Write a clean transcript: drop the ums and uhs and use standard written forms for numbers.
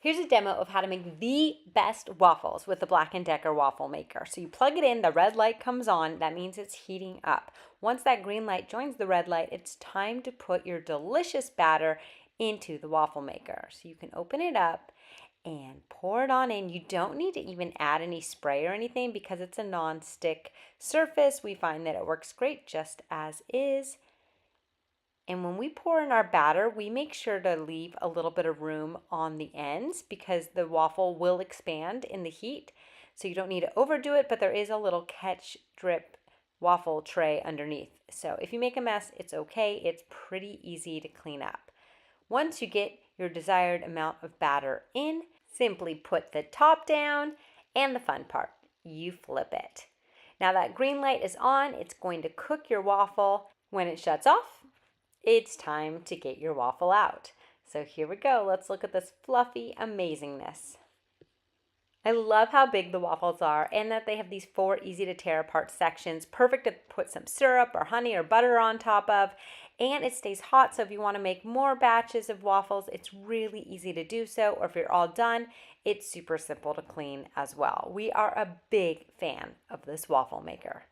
Here's a demo of how to make the best waffles with the Black & Decker Waffle Maker. So you plug it in, the red light comes on, that means it's heating up. Once that green light joins the red light, it's time to put your delicious batter into the waffle maker. So you can open it up and pour it on in. You don't need to even add any spray or anything because it's a non-stick surface. We find that it works great just as is. And when we pour in our batter, we make sure to leave a little bit of room on the ends because the waffle will expand in the heat. So you don't need to overdo it, but there is a little catch drip waffle tray underneath. So if you make a mess, it's okay. It's pretty easy to clean up. Once you get your desired amount of batter in, simply put the top down, and the fun part, you flip it. Now that green light is on, it's going to cook your waffle. When it shuts off, it's time to get your waffle out. So here we go. Let's look at this fluffy amazingness. I love how big the waffles are and that they have these 4 easy to tear apart sections. Perfect to put some syrup or honey or butter on top of. And it stays hot, so if you want to make more batches of waffles, it's really easy to do so. Or if you're all done, it's super simple to clean as well. We are a big fan of this waffle maker.